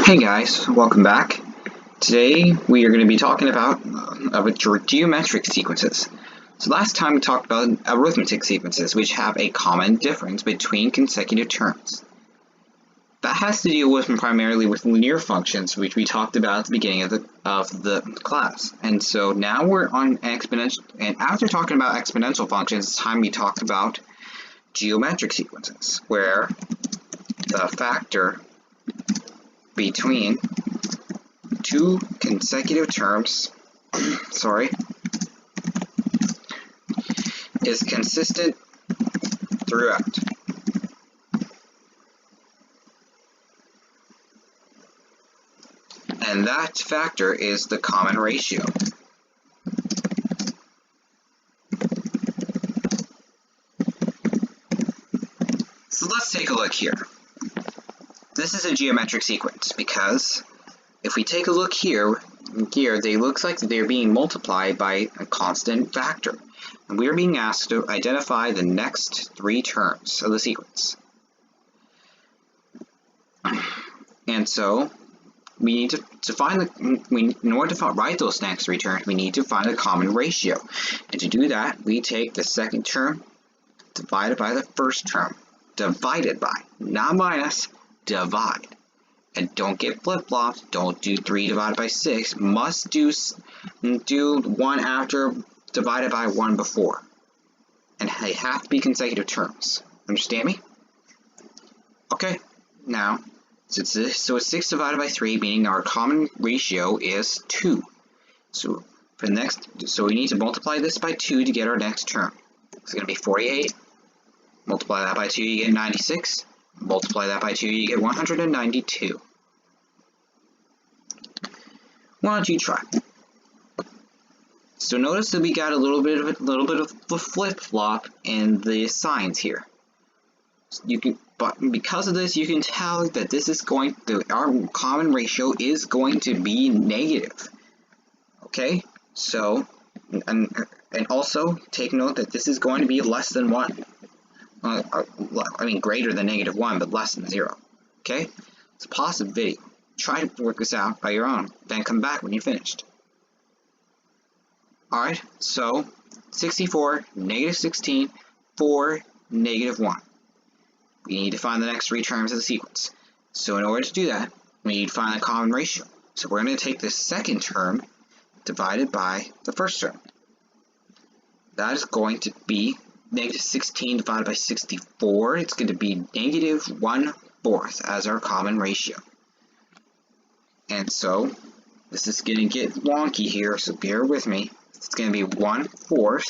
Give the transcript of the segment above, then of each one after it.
Hey guys, welcome back. Today we are going to be talking about geometric sequences. So last time we talked about arithmetic sequences, which have a common difference between consecutive terms. That has to deal with primarily with linear functions, which we talked about at the beginning of the class. And so now we're on exponential, and after talking about exponential functions, it's time we talk about geometric sequences, where the factor between two consecutive terms is consistent throughout. And that factor is the common ratio. So let's take a look here. This is a geometric sequence because if we take a look here, they look like they're being multiplied by a constant factor. And we are being asked to identify the next three terms of the sequence. And so we need to find in order to write those next three terms, we need to find a common ratio. And to do that, we take the second term divided by the first term. Divided by, not minus, divide. And don't get flip-flopped. Don't do 3 divided by 6. Must do 1 after divided by 1 before. And they have to be consecutive terms. Understand me? Okay, now, so it's 6 divided by 3, meaning our common ratio is 2. So we need to multiply this by 2 to get our next term. It's going to be 48. Multiply that by 2, you get 96. Multiply that by 2, you get 192. Why don't you try? So notice that we got a little bit of a flip-flop in the signs here. But because of this, you can tell that our common ratio is going to be negative. Okay, so and also take note that this is going to be less than 1. Greater than -1, but less than 0. Okay? It's a pause the video. Try to work this out by your own. Then come back when you're finished. Alright, so 64, -16, 4, -1. We need to find the next three terms of the sequence. So in order to do that, we need to find a common ratio. So we're going to take the second term divided by the first term. That is going to be -16 divided by 64, it's going to be -1/4 as our common ratio. And so, this is going to get wonky here, so bear with me. It's going to be 1/4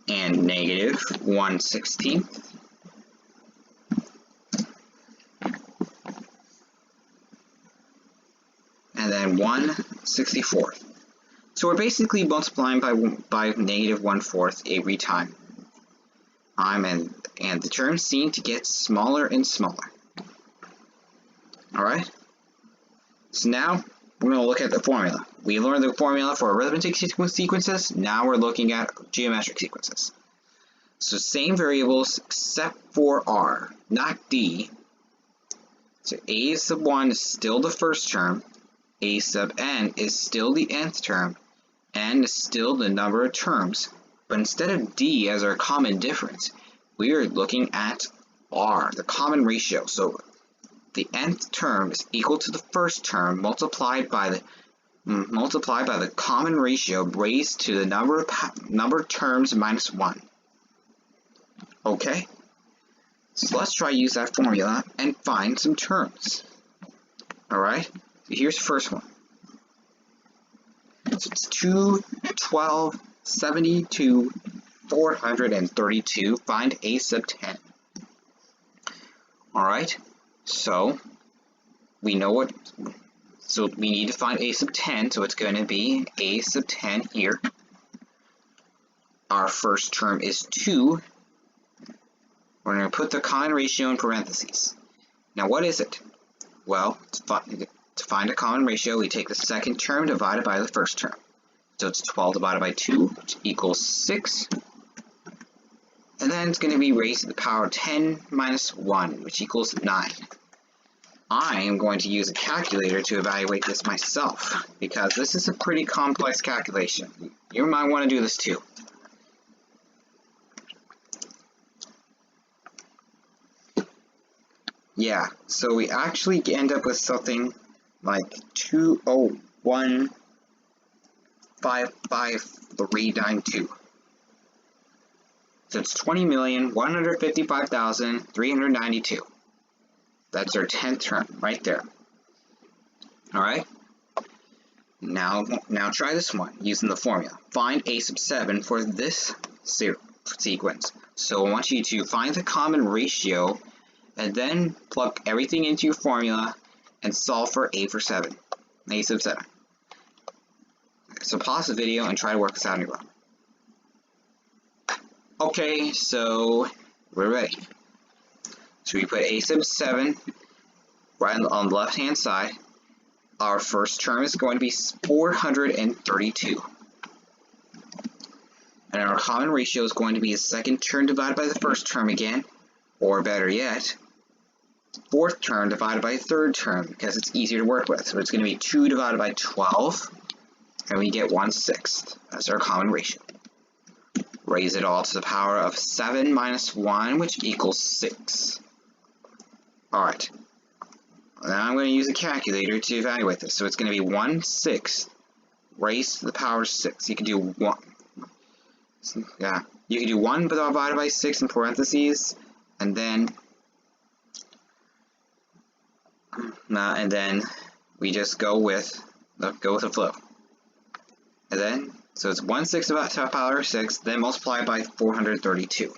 and -1/16. And then 1/64. So we're basically multiplying by -1/4 every time. And the terms seem to get smaller and smaller. Alright? So now we're going to look at the formula. We learned the formula for arithmetic sequences. Now we're looking at geometric sequences. So same variables except for r, not d. So a sub 1 is still the first term. A sub n is still the nth term. N is still the number of terms, but instead of d as our common difference, we are looking at r, the common ratio. So the nth term is equal to the first term multiplied by the common ratio raised to the number of terms minus 1. Okay? So let's try to use that formula and find some terms. Alright? So here's the first one. So it's 2, 12, 72, 432. Find a sub 10. Alright, so we know what, so we need to find a sub 10, so it's going to be a sub 10 here. Our first term is 2. We're going to put the common ratio in parentheses. Now what is it? Well, to find a common ratio, we take the second term divided by the first term. So it's 12 divided by 2, which equals 6. and then it's going to be raised to the power of 10 minus 1, which equals 9. I am going to use a calculator to evaluate this myself, because this is a pretty complex calculation. You might want to do this too. Yeah, so we actually end up with something like 201,55392. So it's 20,155,392. That's our 10th term right there. Alright? Now try this one using the formula. Find a sub 7 for this sequence. So I want you to find the common ratio and then plug everything into your formula and solve for a sub 7. So pause the video and try to work this out on your own. Okay, so we're ready. So we put a sub 7 right on the left hand side. Our first term is going to be 432. And our common ratio is going to be the second term divided by the first term again, or better yet, fourth term divided by third term, because it's easier to work with. So it's going to be 2 divided by 12, and we get 1/6. That's our common ratio. Raise it all to the power of 7 minus 1, which equals 6. Alright. Now I'm going to use a calculator to evaluate this. So it's going to be 1/6 raised to the power of 6. You can do 1. Yeah. You can do 1 divided by 6 in parentheses, and then we just go with the flow. And then, so it's 1/6 to the power of 6, then multiply by 432.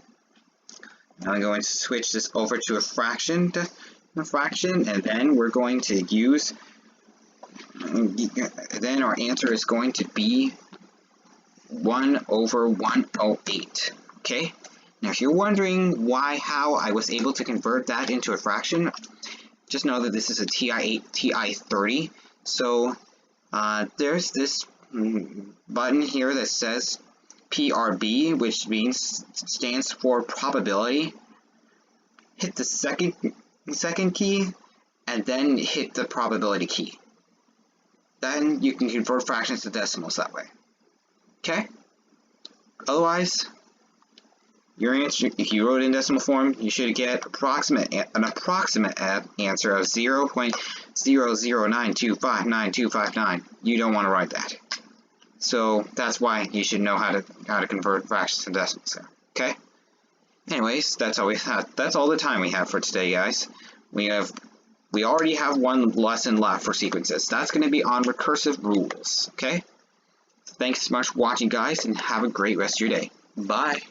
Now I'm going to switch this over to a fraction, and then we're going to use, then our answer is going to be 1/108. Okay? Now if you're wondering how I was able to convert that into a fraction, just know that this is a TI-8, TI-30. So there's this button here that says PRB, which stands for probability. Hit the second key, and then hit the probability key. Then you can convert fractions to decimals that way. Okay? Otherwise, your answer, if you wrote it in decimal form, you should get an approximate answer of 0.009259259. You don't want to write that. So that's why you should know how to convert fractions to decimals. Okay? Anyways, that's all the time we have for today, guys. We already have one lesson left for sequences. That's going to be on recursive rules. Okay? Thanks so much for watching, guys, and have a great rest of your day. Bye.